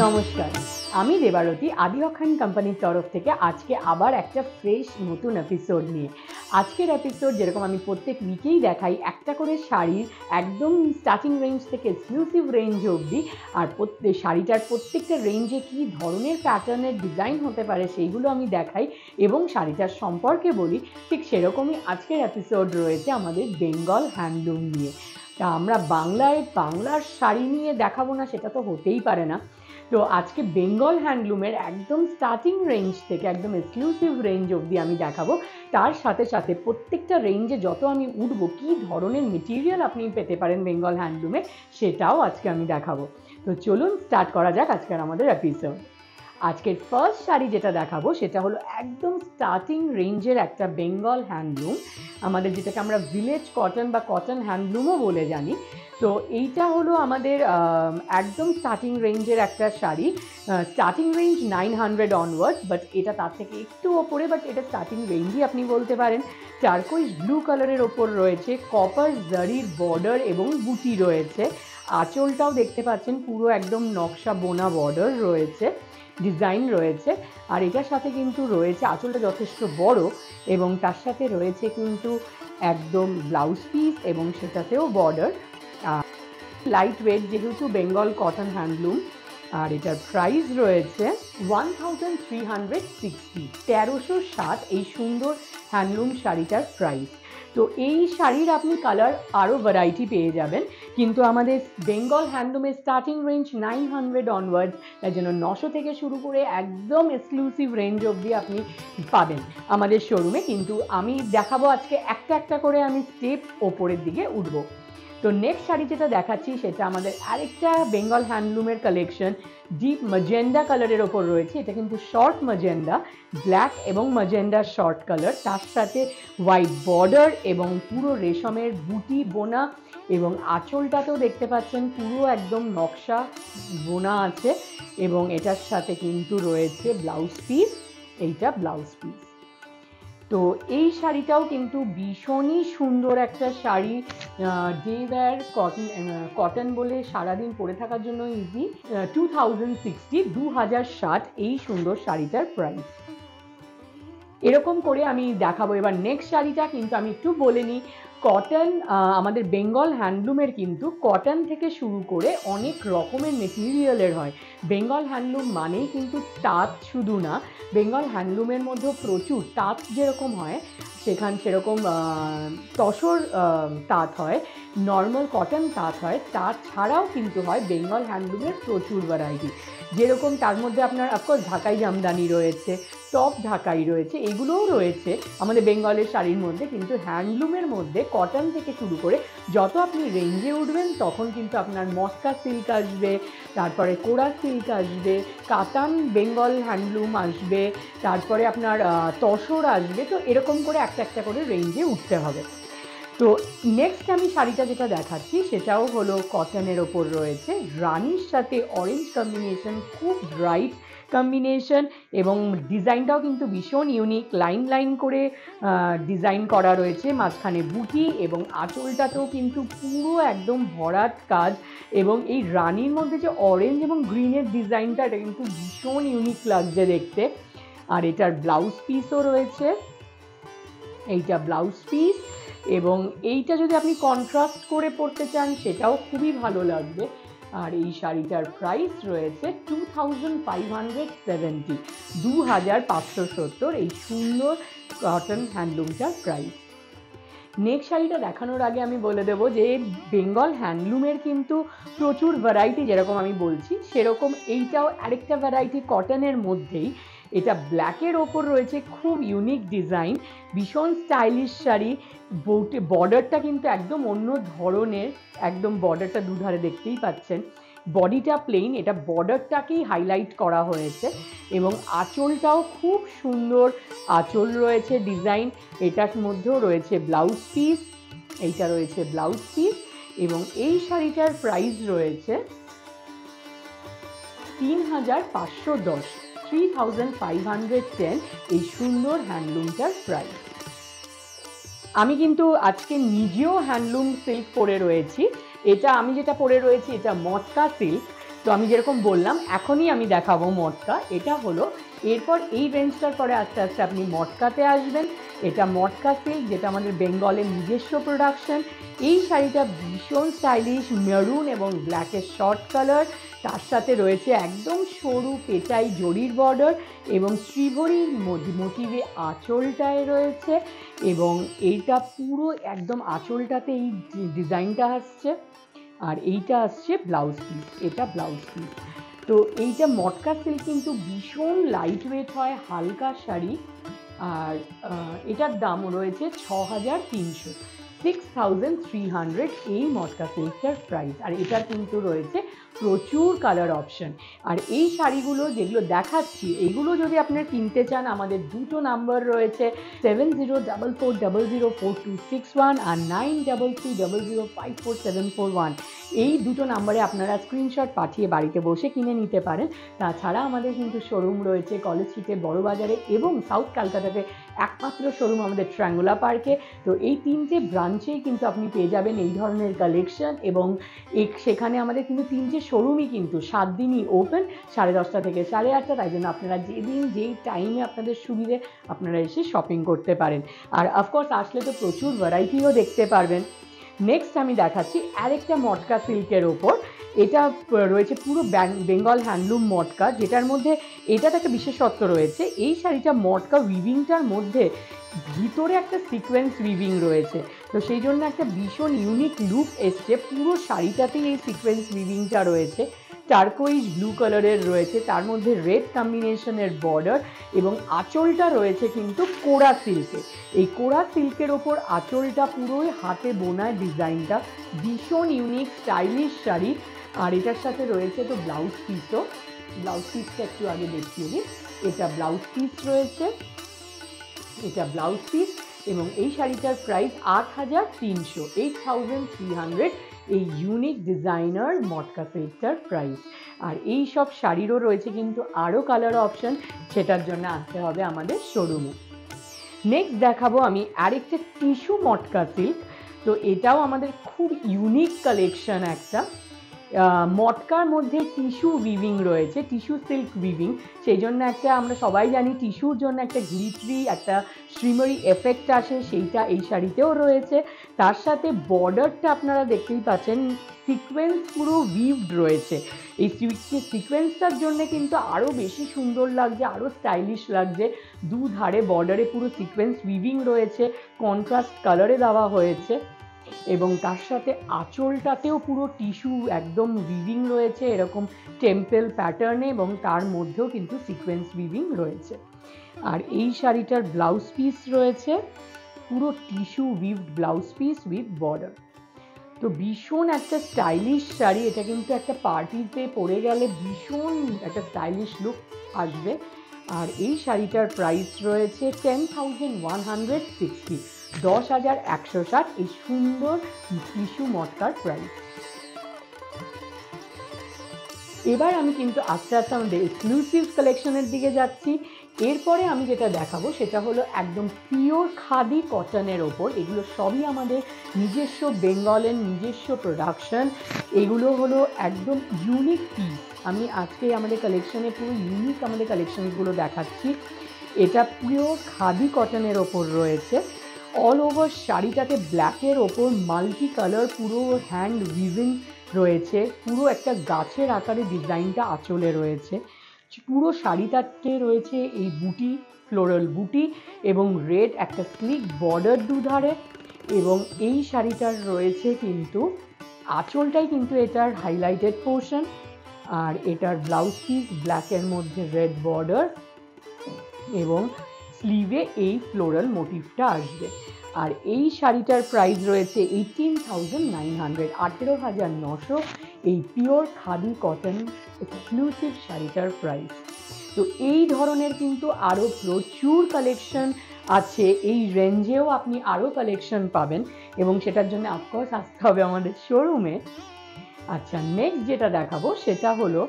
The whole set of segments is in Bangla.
নমস্কার, আমি দেবারতী আদি অখান কোম্পানির তরফ থেকে আজকে আবার একটা ফ্রেশ নতুন এপিসোড নিয়ে। আজকের এপিসোড যেরকম আমি প্রত্যেক উইকেই দেখাই একটা করে শাড়ির একদম স্টার্টিং রেঞ্জ থেকে এক্সক্লুসিভ রেঞ্জ অবধি, আর শাড়িটার প্রত্যেকটা রেঞ্জে কী ধরনের প্যাটার্নের ডিজাইন হতে পারে সেইগুলো আমি দেখাই এবং শাড়িটার সম্পর্কে বলি। ঠিক সেরকমই আজকের এপিসোড রয়েছে আমাদের বেঙ্গল হ্যান্ডলুম নিয়ে। তা আমরা বাংলার শাড়ি নিয়ে দেখাবো না, সেটা তো হতেই পারে না। তো আজকে বেঙ্গল হ্যান্ডলুমের একদম স্টার্টিং রেঞ্জ থেকে একদম এক্সক্লুসিভ রেঞ্জ অবধি আমি দেখাবো। তার সাথে সাথে প্রত্যেকটা রেঞ্জে যত আমি উঠবো কী ধরনের মেটেরিয়াল আপনি পেতে পারেন বেঙ্গল হ্যান্ডলুমে, সেটাও আজকে আমি দেখাবো। তো চলুন স্টার্ট করা যাক আজকের আমাদের এপিসোড। আজকের ফার্স্ট শাড়ি যেটা দেখাবো সেটা হলো একদম স্টার্টিং রেঞ্জের একটা বেঙ্গল হ্যান্ডলুম, আমাদের যেটাকে আমরা ভিলেজ কটন বা কটন হ্যান্ডলুমও বলে জানি। তো এইটা হলো আমাদের একদম স্টার্টিং রেঞ্জের একটা sari. Starting range 900 onwards, but এটা তার থেকে একটু ওপরে, বাট এটা স্টার্টিং রেঞ্জই আপনি বলতে পারেন। টারকোইজ ব্লু কালারের ওপর রয়েছে কপার জারির বর্ডার এবং বুটি রয়েছে। আঁচলটাও দেখতে পাচ্ছেন পুরো একদম নকশা বোনা বর্ডার রয়েছে, ডিজাইন রয়েছে। আর এটার সাথে কিন্তু রয়েছে আঁচলটা যথেষ্ট বড় এবং তার সাথে রয়েছে কিন্তু একদম ব্লাউজ পিস এবং সেটাতেও বর্ডার। লাইট ওয়েট যেহেতু বেঙ্গল কটন হ্যান্ডলুম। আর এটার প্রাইস রয়েছে 1360, 1360 এই সুন্দর হ্যান্ডলুম শাড়িটার প্রাইস। তো এই শাড়ির আপনি কালার আরও ভ্যারাইটি পেয়ে যাবেন, কিন্তু আমাদের বেঙ্গল হ্যান্ডলুমের স্টার্টিং রেঞ্জ 900 অনওয়ার্ডস, তাই জন্য 900 থেকে শুরু করে একদম এক্সক্লুসিভ রেঞ্জ অবধি আপনি পাবেন আমাদের শোরুমে। কিন্তু আমি দেখাবো আজকে একটা একটা করে আমি স্টেপ ওপরের দিকে উঠবো। তো নেক্সট শাড়ি যেটা দেখাচ্ছি সেটা আমাদের আরেকটা বেঙ্গল হ্যান্ডলুমের কালেকশন, ডিপ ম্যাজেন্ডা কালারের ওপর রয়েছে। এটা কিন্তু শর্ট ম্যাজেন্ডা, ব্ল্যাক এবং ম্যাজেন্ডা শর্ট কালার, তার সাথে হোয়াইট বর্ডার এবং পুরো রেশমের বুটি বোনা, এবং আঁচলটাতেও দেখতে পাচ্ছেন পুরো একদম নকশা বোনা আছে, এবং এটার সাথে কিন্তু রয়েছে ব্লাউজ পিস, এইটা ব্লাউজ পিস। তো এই শাড়িটাও কিন্তু ভীষণই সুন্দর একটা শাড়ি, ডে ওয়্যার কটন বলে সারাদিন পরে থাকার জন্য ইজি। 2060 এই সুন্দর শাড়িটার প্রাইস। এরকম করে আমি দেখাবো এবার নেক্সট শাড়িটা। কিন্তু আমি একটু বলে নিই, কটন আমাদের বেঙ্গল হ্যান্ডলুমের কিন্তু কটন থেকে শুরু করে অনেক রকমের মেটেরিয়ালের হয়। বেঙ্গল হ্যান্ডলুম মানেই কিন্তু তাঁত শুধু না, বেঙ্গল হ্যান্ডলুমের মধ্যেও প্রচুর তাঁত যেরকম হয় সেরকম তসর তাঁত হয়, নর্মাল কটন তাঁত হয়, তাঁত ছাড়াও কিন্তু হয় বেঙ্গল হ্যান্ডলুমের প্রচুর ভ্যারাইটি। যেরকম তার মধ্যে আপনার অফকোর্স ঢাকাই জামদানি রয়েছে, সফট ঢাকাই রয়েছে, এগুলোও রয়েছে আমাদের বেঙ্গলের শাড়ির মধ্যে। কিন্তু হ্যান্ডলুমের মধ্যে কটন থেকে শুরু করে যত আপনি রেঞ্জে উঠবেন তখন কিন্তু আপনার মস্কা সিল্ক আসবে, তারপরে কোরা সিল্ক আসবে, কাতান বেঙ্গল হ্যান্ডলুম আসবে, তারপরে আপনার তসর আসবে। তো এরকম করে একটা একটা করে রেঞ্জে উঠতে হবে। তো নেক্সট আমি শাড়িটা যেটা দেখাচ্ছি সেটাও হলো কটনের ওপর রয়েছে, রানির সাথে অরেঞ্জ কম্বিনেশন, খুব ব্রাইট কম্বিনেশন, এবং ডিজাইনটাও কিন্তু ভীষণ ইউনিক, লাইন লাইন করে ডিজাইন করা রয়েছে, মাঝখানে বুটি এবং আঁচলটাতেও কিন্তু পুরো একদম ভরাট কাজ। এবং এই রানির মধ্যে যে অরেঞ্জ এবং গ্রিনের ডিজাইনটা, এটা কিন্তু ভীষণ ইউনিক লাগছে দেখতে। আর এটার ব্লাউজ পিসও রয়েছে, এইটা ব্লাউজ পিস, এবং এইটা যদি আপনি কন্ট্রাস্ট করে পরতে চান সেটাও খুবই ভালো লাগবে। আর এই শাড়িটার প্রাইস রয়েছে 2570, 2570 এই সুন্দর কটন হ্যান্ডলুমটার প্রাইস। নেক্সট শাড়িটা দেখানোর আগে আমি বলে দেবো যে বেঙ্গল হ্যান্ডলুমের কিন্তু প্রচুর ভ্যারাইটি, যেরকম আমি বলছি সেরকম এইটাও আরেকটা ভ্যারাইটি কটনের মধ্যেই। এটা ব্ল্যাকের ওপর রয়েছে, খুব ইউনিক ডিজাইন, ভীষণ স্টাইলিশ শাড়ি। বর্ডারটা কিন্তু একদম অন্য ধরনের, একদম বর্ডারটা দুধারে দেখতেই পাচ্ছেন। বডিটা প্লেন, এটা বর্ডারটাকেই হাইলাইট করা হয়েছে, এবং আঁচলটাও খুব সুন্দর আঁচল রয়েছে ডিজাইন। এটার মধ্যেও রয়েছে ব্লাউজ পিস, এইটা রয়েছে ব্লাউজ পিস, এবং এই শাড়িটার প্রাইস রয়েছে 3510, 3510 এই সুন্দর হ্যান্ডলুমটার প্রাইস। আমি কিন্তু আজকে নিজেও হ্যান্ডলুম সিল্ক পরে রয়েছি। এটা আমি যেটা পরে রয়েছি এটা মটকা সিল্ক। তো আমি যেরকম বললাম এখনই আমি দেখাবো মটকা, এটা হলো এরপর এই রেঞ্জটার পরে আস্তে আস্তে আপনি মটকাতে আসবেন। এটা মটকা সিল্ক, যেটা আমাদের বেঙ্গলের নিজস্ব প্রোডাকশন। এই শাড়িটা ভীষণ স্টাইলিশ, মেরুন এবং ব্ল্যাকের শর্ট কালার, তার সাথে রয়েছে একদম সরু পেটাই জরির বর্ডার এবং শ্রীভরির মোটিভে আঁচলটায় রয়েছে, এবং এইটা পুরো একদম আঁচলটাতে এই ডিজাইনটা আসছে, আর এইটা আসছে ব্লাউজ পিস, এটা ব্লাউজ পিস। তো এইটা মটকা সিল্ক কিন্তু ভীষণ লাইট ওয়েট হয়, হালকা শাড়ি, আর এটার দাম রয়েছে 6300, 6300 এই মটকা সিল্কটার প্রাইস। আর এটার কিন্তু রয়েছে প্রচুর কালার অপশন। আর এই শাড়িগুলো যেগুলো দেখাচ্ছি, এগুলো যদি আপনারা কিনতে চান, আমাদের দুটো নাম্বার রয়েছে 7044004261 আর 9330054741। এই দুটো নাম্বারে আপনারা স্ক্রিনশট পাঠিয়ে বাড়িতে বসে কিনে নিতে পারেন। তাছাড়া আমাদের কিন্তু শোরুম রয়েছে কলেজ স্ট্রিটে, বড়বাজারে, এবং সাউথ ক্যালকাটাতে একমাত্র শোরুম আমাদের ট্রায়াঙ্গুলার পার্কে। তো এই তিনটে ব্রাঞ্চেই কিন্তু আপনি পেয়ে যাবেন এই ধরনের কালেকশন, এবং সেখানে আমাদের কিন্তু তিনটে শোরুমই কিন্তু 7 দিনই ওপেন, 10:30 থেকে 8:30। তাই জন্য আপনারা যেদিন যেই টাইমে আপনাদের সুবিধে আপনারা এসে শপিং করতে পারেন। আর অফকোর্স আসলে তো প্রচুর ভ্যারাইটিও দেখতে পারবেন। নেক্সট আমি দেখাচ্ছি আরেকটা মটকা সিল্কের ওপর। এটা রয়েছে পুরো বেঙ্গল হ্যান্ডলুম মটকা, যেটার মধ্যে এটাতে একটা বিশেষত্ব রয়েছে। এই শাড়িটা মটকা উইভিংটার মধ্যে ভিতরে একটা সিকোয়েন্স উইভিং রয়েছে, তো সেই জন্য একটা ভীষণ ইউনিক লুক এসছে। পুরো শাড়িটাতেই এই সিকোয়েন্স উইভিংটা রয়েছে, টার্কোইজ ব্লু কালারের রয়েছে, তার মধ্যে রেড কম্বিনেশনের বর্ডার, এবং আঁচলটা রয়েছে কিন্তু কোরা সিল্কে। এই কোরা সিল্কের ওপর আঁচলটা পুরোই হাতে বোনা ডিজাইনটা, ভীষণ ইউনিক স্টাইলিশ শাড়ি। আর এটার সাথে রয়েছে তো ব্লাউজ পিসও, ব্লাউজ পিসটা একটু আগে দেখিয়ে দিই। এটা ব্লাউজ পিস রয়েছে, এটা ব্লাউজ পিস, এবং এই শাড়িটার প্রাইস 8300, 8300 এই ইউনিক ডিজাইনার মটকা সিল্কটার প্রাইস। আর এই সব শাড়িরও রয়েছে কিন্তু আরও কালার অপশন, সেটার জন্য আসতে হবে আমাদের শোরুমে। নেক্সট দেখাবো আমি আরেকটা টিস্যু মটকা সিল্ক। তো এটাও আমাদের খুব ইউনিক কালেকশন একটা। মটকার মধ্যে টিস্যু উইভিং রয়েছে, টিস্যু সিল্ক উইভিং, সেই জন্য একটা আমরা সবাই জানি টিস্যুর জন্য একটা গ্লিটারি একটা শ্রিমারি এফেক্ট আসে, সেইটা এই শাড়িতেও রয়েছে। তার সাথে বর্ডারটা আপনারা দেখতেই পাচ্ছেন সিকোয়েন্স পুরো উইভড রয়েছে। এই সিকোয়েন্সটার জন্য কিন্তু আরও বেশি সুন্দর লাগছে, আরও স্টাইলিশ লাগছে। দুধারে বর্ডারে পুরো সিকোয়েন্স উইভিং রয়েছে, কন্ট্রাস্ট কালারে দেওয়া হয়েছে, এবং তার সাথে আঁচলটাতেও পুরো টিস্যু একদম উইভিং রয়েছে এরকম টেম্পল প্যাটার্নে, এবং তার মধ্যেও কিন্তু সিকোয়েন্স উইভিং রয়েছে। আর এই শাড়িটার ব্লাউজ পিস রয়েছে পুরো tissue woven blouse piece with border. তো ভীষণ একটা স্টাইলিশ শাড়ি, এটা কিন্তু একটা পার্টিতে পরে গেলে ভীষণ একটা স্টাইলিশ লুক আসবে। আর এই শাড়িটার প্রাইস রয়েছে 10,160, 10,160 এই সুন্দর টিস্যু মটকার প্রাইস। এবার আমি কিন্তু আস্তে আস্তে আমাদের এক্সক্লুসিভ কালেকশনের দিকে যাচ্ছি। এরপরে আমি যেটা দেখাবো সেটা হলো একদম পিওর খাদি কটনের ওপর। এগুলো সবই আমাদের নিজস্ব বেঙ্গলের নিজস্ব প্রোডাকশন। এগুলো হলো একদম ইউনিক পিস। আমি আজকে আমাদের কালেকশনে পুরো ইউনিক আমাদের কালেকশনগুলো দেখাচ্ছি। এটা পিওর খাদি কটনের ওপর রয়েছে। অল ওভার শাড়িটাতে ব্ল্যাকের ওপর মাল্টি কালার পুরো হ্যান্ড উইভিং রয়েছে, পুরো একটা গাছের আকারে ডিজাইনটা আঁচলে রয়েছে। পুরো শাড়িটাতে রয়েছে এই বুটি, ফ্লোরাল বুটি, এবং রেড একটা স্লিক বর্ডার দুধারে, এবং এই শাড়িটার রয়েছে কিন্তু আঁচলটাই কিন্তু এটার হাইলাইটেড পোর্শন। আর এটার ব্লাউজ পিস ব্ল্যাকের মধ্যে রেড বর্ডার, এবং স্লিভে এই ফ্লোরাল মোটিভটা আসবে। আর এই শাড়িটার প্রাইস রয়েছে 18,900, 18,900 এই পিওর খাদি কটন এক্সক্লুসিভ শাড়িটার প্রাইস। তো এই ধরনের কিন্তু আরও প্রচুর কালেকশন আছে, এই রেঞ্জেও আপনি আরও কালেকশন পাবেন, এবং সেটার জন্য অফকোর্স আসতে হবে আমাদের শোরুমে। আচ্ছা, নেক্সট যেটা দেখাবো সেটা হলো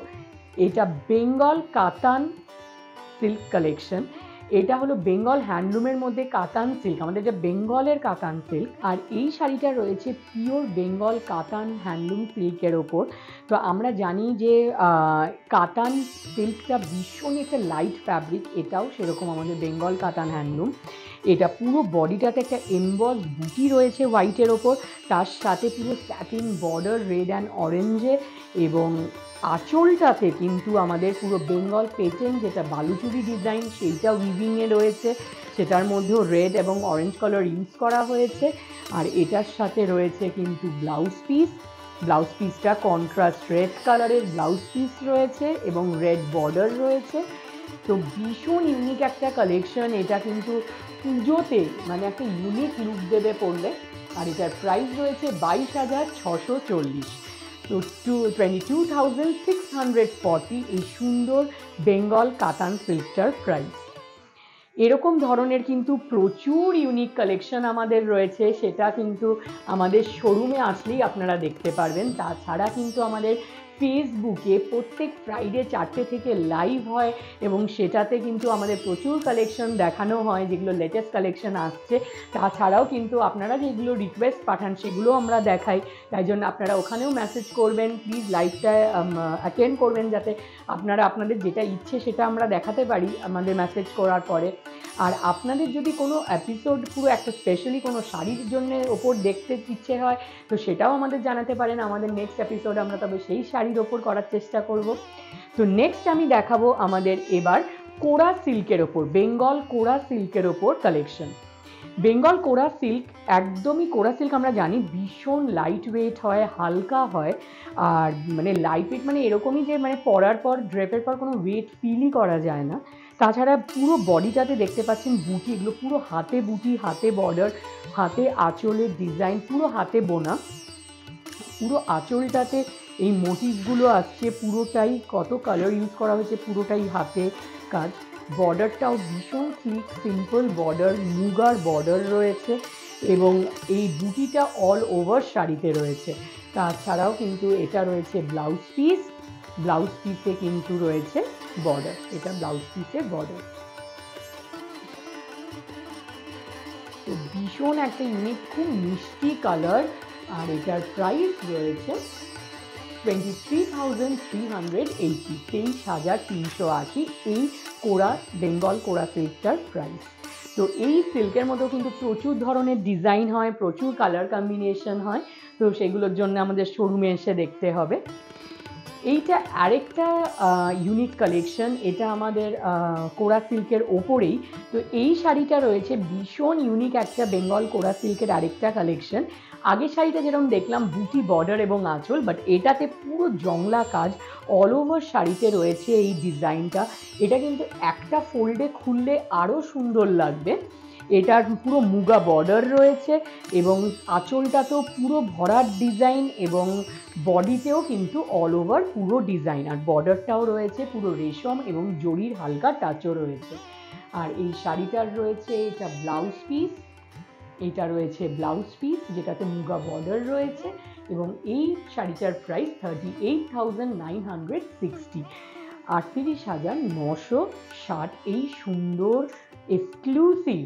এটা বেঙ্গল কাতান সিল্ক কালেকশন। এটা হলো বেঙ্গল হ্যান্ডলুমের মধ্যে কাতান সিল্ক, আমাদের এটা বেঙ্গলের কাতান সিল্ক। আর এই শাড়িটা রয়েছে পিওর বেঙ্গল কাতান হ্যান্ডলুম সিল্কের ওপর। তো আমরা জানি যে কাতান সিল্কটা ভীষণই একটা লাইট ফ্যাব্রিক, এটাও সেরকম আমাদের বেঙ্গল কাতান হ্যান্ডলুম। এটা পুরো বডিটাতে একটা এমবস বুটি রয়েছে হোয়াইটের ওপর, তার সাথে পুরো স্যাটিন বর্ডার রেড অ্যান্ড অরেঞ্জে, এবং আঁচলটাতে কিন্তু আমাদের পুরো বেঙ্গল পেটেন যেটা বালুচুরি ডিজাইন সেইটা উইভিংয়ে রয়েছে, সেটার মধ্যেও রেড এবং অরেঞ্জ কালার ইউজ করা হয়েছে। আর এটার সাথে রয়েছে কিন্তু ব্লাউজ পিস, ব্লাউজ পিসটা কন্ট্রাস্ট রেড কালারের ব্লাউজ পিস রয়েছে এবং রেড বর্ডার রয়েছে। তো ভীষণ ইউনিক একটা কালেকশন, এটা কিন্তু পুজোতে মানে একটা ইউনিক লুক দেবে পড়লে। আর এটার প্রাইস রয়েছে 22,640, তো 22,640 এই সুন্দর বেঙ্গল কাতান সিল্কটার প্রাইস। এরকম ধরনের কিন্তু প্রচুর ইউনিক কালেকশন আমাদের রয়েছে, সেটা কিন্তু আমাদের শোরুমে আসলেই আপনারা দেখতে পারবেন। তাছাড়া কিন্তু আমাদের ফেসবুকে প্রত্যেক ফ্রাইডে 4টে থেকে লাইভ হয় এবং সেটাতে কিন্তু আমাদের প্রচুর কালেকশন দেখানো হয়, যেগুলো লেটেস্ট কালেকশন আসছে। তাছাড়াও কিন্তু আপনারা যেগুলো রিকোয়েস্ট পাঠান সেগুলো আমরা দেখাই, তাই জন্য আপনারা ওখানেও মেসেজ করবেন, প্লিজ লাইভটা অ্যাটেন্ড করবেন, যাতে আপনারা আপনাদের যেটা ইচ্ছে সেটা আমরা দেখাতে পারি আমাদের মেসেজ করার পরে। আর আপনাদের যদি কোনো এপিসোড পুরো একটা স্পেশালি কোনো শাড়ির জন্য ওপর দেখতে ইচ্ছে হয়, তো সেটাও আমাদের জানাতে পারেন। আমাদের নেক্সট এপিসোড আমরা তবে সেই শাড়ির ওপর করার চেষ্টা করব। তো নেক্সট আমি দেখাবো আমাদের এবার কোরা সিল্কের ওপর, বেঙ্গল কোরা সিল্কের ওপর কালেকশন। বেঙ্গল কোরা সিল্ক, একদমই কোরা সিল্ক আমরা জানি ভীষণ লাইট ওয়েট হয়, হালকা হয়। আর মানে লাইট ওয়েট মানে এরকমই যে মানে পরার পর ড্রেপের পর কোনো ওয়েট ফিলই করা যায় না। তাছাড়া পুরো বডিটাতে দেখতে পাচ্ছেন বুটি, এগুলো পুরো হাতে বুটি, হাতে বর্ডার, হাতে আঁচলের ডিজাইন, পুরো হাতে বোনা। পুরো আঁচলটাতে এই মোটিভগুলো আসছে, পুরোটাই কত কালার ইউজ করা হয়েছে, পুরোটাই হাতে কাজ। বর্ডারটাও ভীষণ ক্লিক সিম্পল বর্ডার, মুগার বর্ডার রয়েছে এবং এই বুটিটা অল ওভার শাড়িতে রয়েছে। তাছাড়াও কিন্তু এটা রয়েছে ব্লাউজ পিস, ব্লাউজ পিসে কিন্তু রয়েছে বর্ডার, এটা ব্লাউজ পিসের বর্ডার। তো ভীষণ একটা ইউনিক, খুব মিষ্টি কালার। আর এটার প্রাইস রয়েছে 23,380, 23,380 এই কোরা বেঙ্গল কোরা সিল্কটার প্রাইস। তো এই সিল্কের মধ্যেও কিন্তু প্রচুর ধরনের ডিজাইন হয়, প্রচুর কালার কম্বিনেশন হয়, তো সেগুলোর জন্য আমাদের শোরুমে এসে দেখতে হবে। এইটা আরেকটা ইউনিক কালেকশন, এটা আমাদের কোরা সিল্কের ওপরেই। তো এই শাড়িটা রয়েছে ভীষণ ইউনিক একটা বেঙ্গল কোরা সিল্কের আরেকটা কালেকশন। আগের শাড়িটা যেরকম দেখলাম বুটি বর্ডার এবং আঁচল, বাট এটাতে পুরো জংলা কাজ অল ওভার শাড়িতে রয়েছে এই ডিজাইনটা। এটা কিন্তু একটা ফোল্ডে খুললে আরও সুন্দর লাগবে। এটার পুরো মুগা বর্ডার রয়েছে এবং আঁচলটা তো পুরো ভরাট ডিজাইন এবং বডিতেও কিন্তু অল ওভার পুরো ডিজাইন, আর বর্ডারটাও রয়েছে পুরো রেশম এবং জরির হালকা টাচও রয়েছে। আর এই শাড়িটার রয়েছে এটা ব্লাউজ পিস, এটা রয়েছে ব্লাউজ পিস যেটাতে মুগা বর্ডার রয়েছে এবং এই শাড়িটার প্রাইস 38,960, 38,960 এই সুন্দর এক্সক্লুসিভ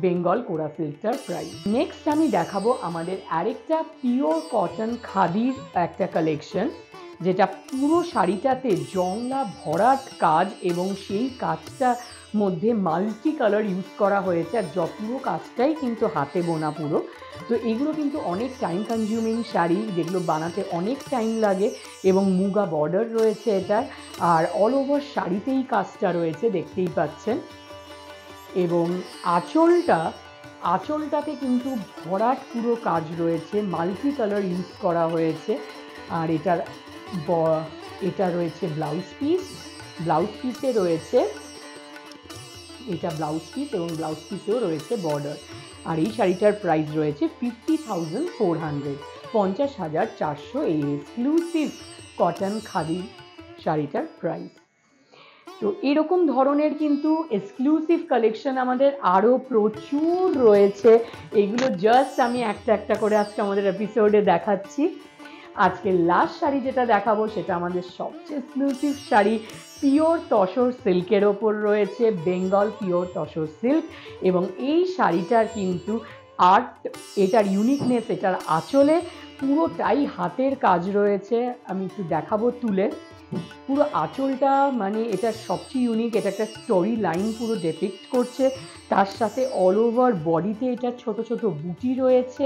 বেঙ্গল কোরা সিল্কটার প্রাইস। নেক্সট আমি দেখাবো আমাদের আরেকটা পিওর কটন খাদির একটা কালেকশন, যেটা পুরো শাড়িটাতে জংলা ভরাট কাজ এবং সেই কাজটা মধ্যে মাল্টি কালার ইউজ করা হয়েছে, আর পুরো কাজটাই কিন্তু হাতে বোনা পুরো। তো এগুলো কিন্তু অনেক টাইম কনজিউমিং শাড়ি, যেগুলো বানাতে অনেক টাইম লাগে এবং মুগা বর্ডার রয়েছে এটার, আর অল ওভার শাড়িতেই কাজটা রয়েছে দেখতেই পাচ্ছেন। এবং আঁচলটাতে কিন্তু ভরাট পুরো কাজ রয়েছে, মাল্টি কালার ইউজ করা হয়েছে। আর এটা রয়েছে ব্লাউজ পিস, ব্লাউজ পিসে রয়েছে এটা ব্লাউজ পিস এবং ব্লাউজ পিসেও রয়েছে বর্ডার। আর এই শাড়িটার প্রাইস রয়েছে 50,400, 50,400 এই এক্সক্লুসিভ কটন খাদি শাড়িটার প্রাইস। তো এরকম ধরনের কিন্তু এক্সক্লুসিভ কালেকশন আমাদের আরও প্রচুর রয়েছে, এগুলো জাস্ট আমি একটা একটা করে আজকে আমাদের এপিসোডে দেখাচ্ছি। আজকে লাস্ট শাড়ি যেটা দেখাবো সেটা আমাদের সবচেয়ে এক্সক্লুসিভ শাড়ি, পিওর তসর সিল্কের ওপর রয়েছে, বেঙ্গল পিওর তসর সিল্ক। এবং এই শাড়িটার কিন্তু আর্ট, এটার ইউনিকনেস, এটার আঁচলে পুরোটাই হাতের কাজ রয়েছে। আমি একটু দেখাবো তুলে। পুরো আঁচলটা মানে এটার সবচেয়ে ইউনিক, এটা একটা স্টোরি লাইন পুরো ডেপিক্ট করছে। তার সাথে অল ওভার বডিতে এটা ছোট ছোট বুটি রয়েছে।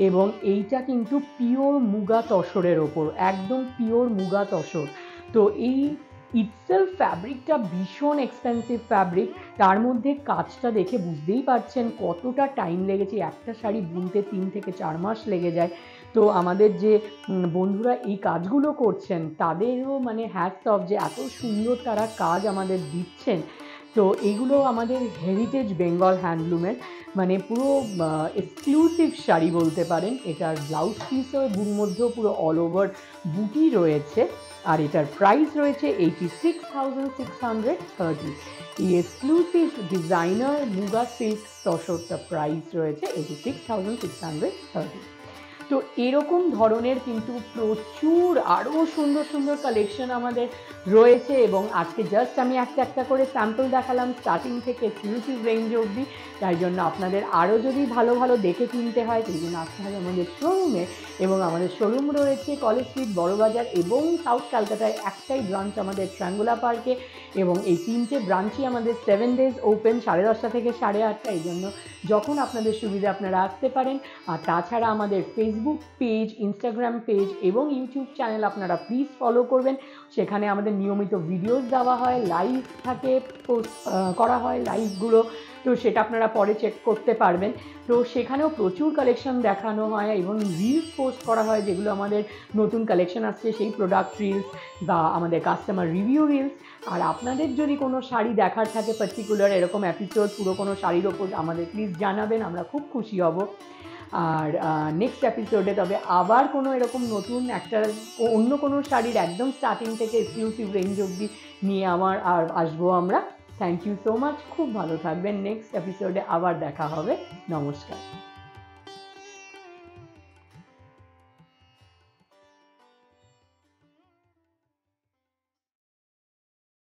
এবং এইটা কিন্তু পিওর মুগা তসরের ওপর, একদম পিওর মুগা তসর। তো এই ইটসেলফ ফ্যাব্রিকটা ভীষণ এক্সপেন্সিভ ফ্যাব্রিক। তার মধ্যে কাজটা দেখে বুঝতেই পারছেন কতটা টাইম লেগেছে। একটা শাড়ি বুনতে 3 থেকে 4 মাস লেগে যায়। তো আমাদের যে বন্ধুরা এই কাজগুলো করছেন তাদেরও মানে হ্যাটস অফ, যে এত সুন্দর তারা কাজ আমাদের দিচ্ছেন। তো এগুলো আমাদের হেরিটেজ বেঙ্গল হ্যান্ডলুমের মানে পুরো এক্সক্লুসিভ শাড়ি বলতে পারেন। এটার ব্লাউজ পিসও মধ্যেও পুরো অল ওভার বুটি রয়েছে। আর এটার প্রাইস রয়েছে 86,630। এই এক্সক্লুসিভ ডিজাইনার মুগা সিল্ক তসরটা প্রাইস রয়েছে 86,630। তো এরকম ধরনের কিন্তু প্রচুর আরও সুন্দর সুন্দর কালেকশন আমাদের রয়েছে। এবং আজকে জাস্ট আমি একটা একটা করে স্যাম্পল দেখালাম স্টার্টিং থেকে এক্সক্লুসিভ রেঞ্জ অবধি। তাই জন্য আপনাদের আরও যদি ভালো ভালো দেখে কিনতে হয় সেই জন্য আসতে হবে আমাদের শোরুমে। এবং আমাদের শোরুম রয়েছে কলেজ স্ট্রিট, বড়বাজার এবং সাউথ ক্যালকাটায় একটাই ব্রাঞ্চ আমাদের ট্রাঙ্গুলা পার্কে। এবং এই 3টে ব্রাঞ্চই আমাদের 7 days ওপেন, 10:30 থেকে 8:30। এই জন্য যখন আপনাদের সুবিধা আপনারা আসতে পারেন। আর তাছাড়া আমাদের ফেসবুক পেজ, ইনস্টাগ্রাম পেজ এবং ইউটিউব চ্যানেল আপনারা প্লিজ ফলো করবেন। সেখানে আমাদের নিয়মিত ভিডিওস দেওয়া হয়, লাইভ থাকে, পোস্ট করা হয় লাইভগুলো। তো সেটা আপনারা পরে চেক করতে পারবেন। তো সেখানেও প্রচুর কালেকশন দেখানো হয় এবং রিলস পোস্ট করা হয়, যেগুলো আমাদের নতুন কালেকশন আসছে সেই প্রোডাক্ট রিলস বা আমাদের কাস্টমার রিভিউ রিলস। আর আপনাদের যদি কোনো শাড়ি দেখার থাকে পার্টিকুলার এরকম এপিসোড, পুরো কোনো শাড়ির ওপর আমাদের প্লিজ জানাবেন, আমরা খুব খুশি হব। আর নেক্সট এপিসোডে তবে আবার কোনো এরকম নতুন একটা অন্য কোনো শাড়ির একদম স্টার্টিং থেকে এক্সক্লুসিভ রেঞ্জ অবধি নিয়ে আসবো আমরা। থ্যাংক ইউ সো মাচ, খুব ভালো থাকবেন। নেক্সট এপিসোডে আবার দেখা হবে। নমস্কার।